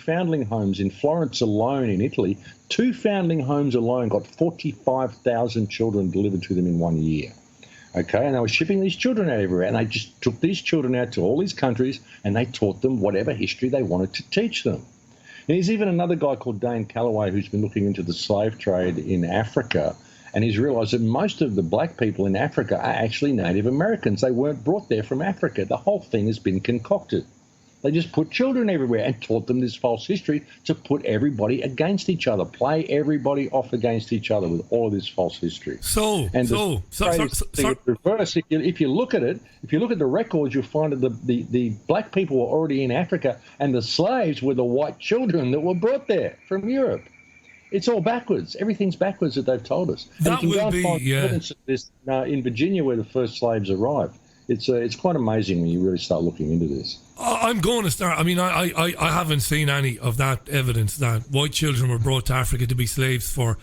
foundling homes in Florence alone in Italy. 2 foundling homes alone got 45,000 children delivered to them in 1 year. Okay, and they were shipping these children out everywhere, and they just took these children out to all these countries, and they taught them whatever history they wanted to teach them. And there's even another guy called Dane Calloway who's been looking into the slave trade in Africa, and he's realised that most of the black people in Africa are actually Native Americans. They weren't brought there from Africa. The whole thing has been concocted. They just put children everywhere and taught them this false history to put everybody against each other, play everybody off against each other with all of this false history. Reverse. If you look at it, if you look at the records, you'll find that the black people were already in Africa, and the slaves were the white children that were brought there from Europe. It's all backwards. Everything's backwards that they've told us. That and you will can go and find evidence of this in Virginia, where the first slaves arrived. It's quite amazing when you really start looking into this. I'm going to start. I mean, I haven't seen any of that evidence that white children were brought to Africa to be slaves for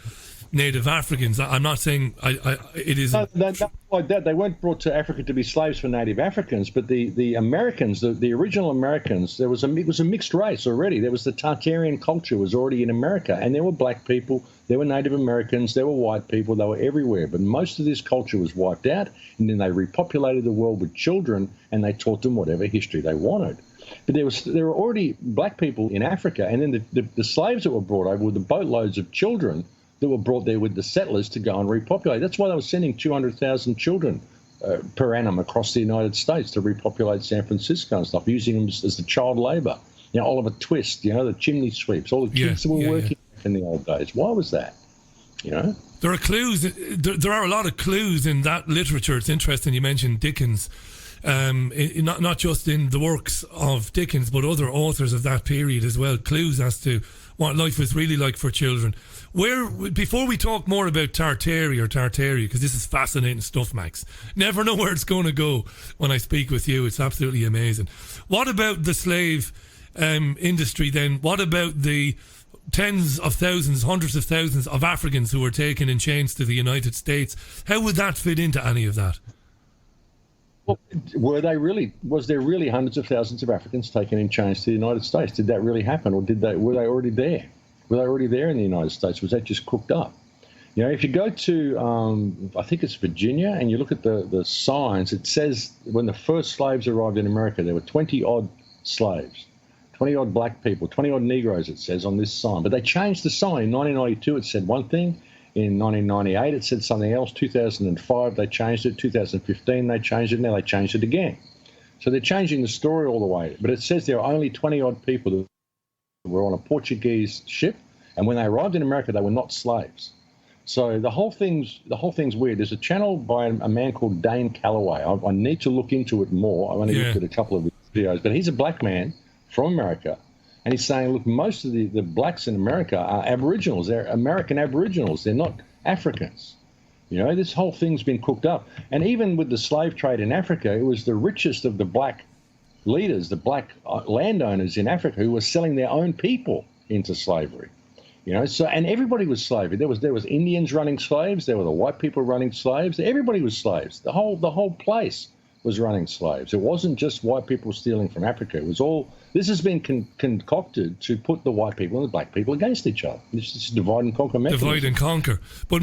Native Africans. I'm not saying it isn't. No, like that. They weren't brought to Africa to be slaves for Native Africans, but the Americans, the original Americans, it was a mixed race already. There was the Tartarian culture was already in America, and there were black people, there were Native Americans, there were white people, they were everywhere. But most of this culture was wiped out, and then they repopulated the world with children, and they taught them whatever history they wanted. But there were already black people in Africa, and then the slaves that were brought over with the boatloads of children that were brought there with the settlers to go and repopulate. That's why they were sending 200,000 children per annum across the United States to repopulate San Francisco and stuff, using them as the child labour. You know, Oliver Twist, you know, the chimney sweeps, all the kids that were working in the old days. Why was that? You know? There are clues. There are a lot of clues in that literature. It's interesting you mentioned Dickens. Not just in the works of Dickens, but other authors of that period as well. Clues as to what life was really like for children. Before we talk more about Tartaria, because this is fascinating stuff, Max. Never know where it's going to go when I speak with you. It's absolutely amazing. What about the slave industry then? What about the tens of thousands, hundreds of thousands of Africans who were taken in chains to the United States? How would that fit into any of that? Well, was there really hundreds of thousands of Africans taken in chains to the United States? Did that really happen, or were they already there? Were they already there in the United States? Was that just cooked up? You know, if you go to, I think it's Virginia, and you look at the signs, it says when the first slaves arrived in America, there were 20-odd slaves, 20-odd black people, 20-odd Negroes, it says on this sign. But they changed the sign. In 1992, it said one thing. In 1998, it said something else. 2005, they changed it. 2015, they changed it. Now they changed it again. So they're changing the story all the way. But it says there are only 20-odd people that were on a Portuguese ship, and when they arrived in America, they were not slaves. So the whole thing's weird. There's a channel by a man called Dane Calloway. I need to look into it more. I've only looked at a couple of videos, but he's a black man from America, and he's saying, look, most of the blacks in America are Aboriginals. They're American Aboriginals. They're not Africans. You know, this whole thing's been cooked up. And even with the slave trade in Africa, it was the richest of the black leaders, the black landowners in Africa, who were selling their own people into slavery. You know, so, and everybody was slavery. There was Indians running slaves. There were the white people running slaves. Everybody was slaves. The whole place was running slaves. It wasn't just white people stealing from Africa. It was all. This has been concocted to put the white people and the black people against each other. This is divide and conquer mechanism. Divide and conquer. But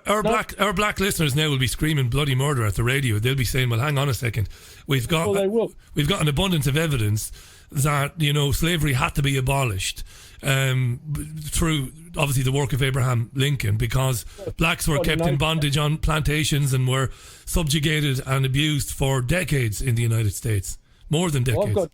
our black listeners now will be screaming bloody murder at the radio. They'll be saying, "Well, hang on a second. We've got an abundance of evidence that, you know, slavery had to be abolished." Through obviously the work of Abraham Lincoln, because blacks were kept in bondage on plantations and were subjugated and abused for decades in the United States, more than decades. Well,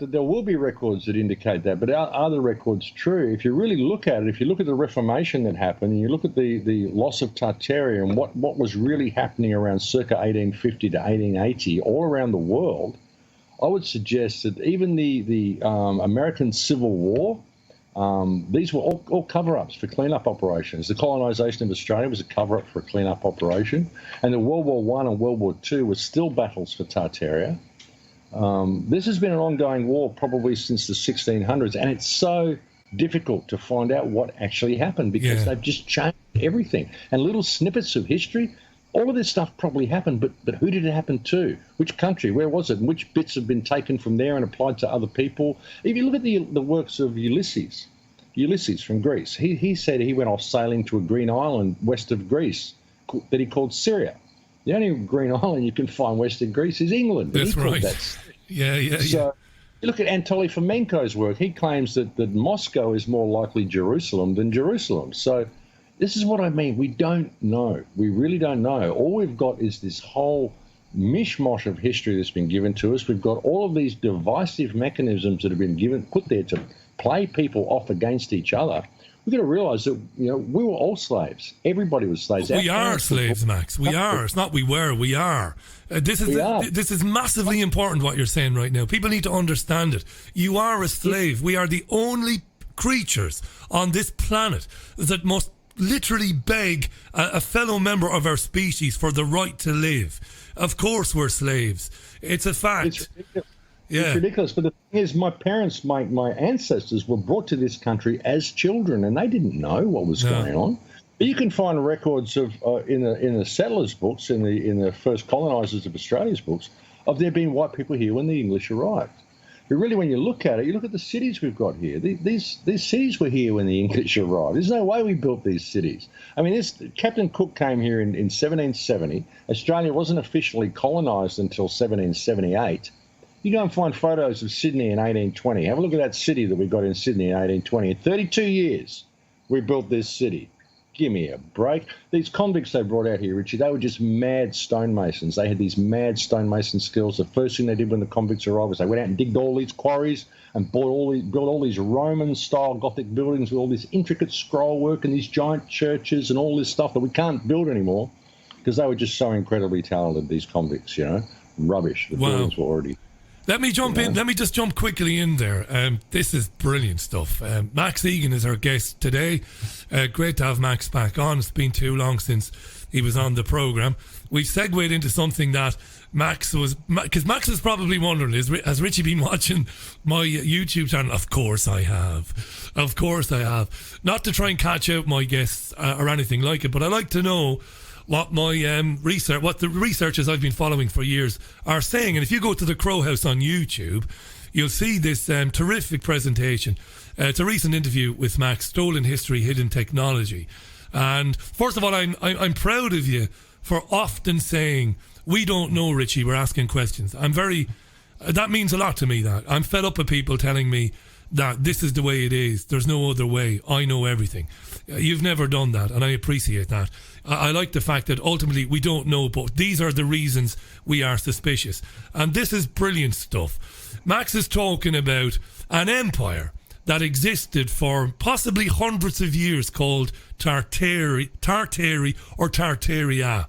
there will be records that indicate that, but are the records true? If you really look at it, if you look at the Reformation that happened, and you look at the loss of Tartaria and what was really happening around circa 1850 to 1880 all around the world, I would suggest that even the American Civil War, these were all cover-ups for clean-up operations. The colonisation of Australia was a cover-up for a clean-up operation, and the World War I and World War II were still battles for Tartaria. This has been an ongoing war probably since the 1600s, and it's so difficult to find out what actually happened because they've just changed everything. And little snippets of history, All of this stuff probably happened, but who did it happen to? Which country? Where was it? And which bits have been taken from there and applied to other people? If you look at the works of Ulysses from Greece, he said he went off sailing to a green island west of Greece that he called Syria. The only green island you can find west of Greece is England. That's right. Yeah. So you look at Anatoly Fomenko's work. He claims that Moscow is more likely Jerusalem than Jerusalem. So this is what I mean. We don't know. We really don't know. All we've got is this whole mishmash of history that's been given to us. We've got all of these divisive mechanisms that have been put there to play people off against each other. We've got to realise that, we were all slaves. Everybody was slaves. We are slaves, Max. We are. It's not we were. We are. This is massively important what you're saying right now. People need to understand it. You are a slave. We are the only creatures on this planet that must literally beg a fellow member of our species for the right to live. Of course we're slaves. It's a fact. It's ridiculous. Yeah. It's ridiculous. But the thing is, my parents, my ancestors were brought to this country as children, and they didn't know what was going on. But you can find records of in the settlers' books, in the first colonisers of Australia's books, of there being white people here when the English arrived. But really, when you look at it, you look at the cities we've got here. These cities were here when the English arrived. There's no way we built these cities. I mean, Captain Cook came here in 1770. Australia wasn't officially colonised until 1778. You go and find photos of Sydney in 1820. Have a look at that city that we got in Sydney in 1820. In 32 years, we built this city. Give me a break. These convicts they brought out here, Richie, they were just mad stonemasons. They had these mad stonemason skills. The first thing they did when the convicts arrived was they went out and digged all these quarries and built all these Roman-style Gothic buildings with all this intricate scroll work and these giant churches and all this stuff that we can't build anymore because they were just so incredibly talented, these convicts, Rubbish. The buildings were already... Let me jump in. Let me just jump quickly in there. This is brilliant stuff. Max Igan is our guest today. Great to have Max back on. It's been too long since he was on the programme. We've segued into something that Max was... Because Max is probably wondering, has Richie been watching my YouTube channel? Of course I have. Of course I have. Not to try and catch out my guests or anything like it, but I like to know what my what the researchers I've been following for years are saying. And if you go to the Crowhouse on YouTube, you'll see this terrific presentation. It's a recent interview with Max, Stolen History, Hidden Technology. And first of all, I'm proud of you for often saying, we don't know, Richie, we're asking questions. That means a lot to me, that. I'm fed up with people telling me that this is the way it is. There's no other way. I know everything. You've never done that, and I appreciate that. I like the fact that ultimately we don't know, but these are the reasons we are suspicious. And this is brilliant stuff. Max is talking about an empire that existed for possibly hundreds of years called Tartary or Tartaria.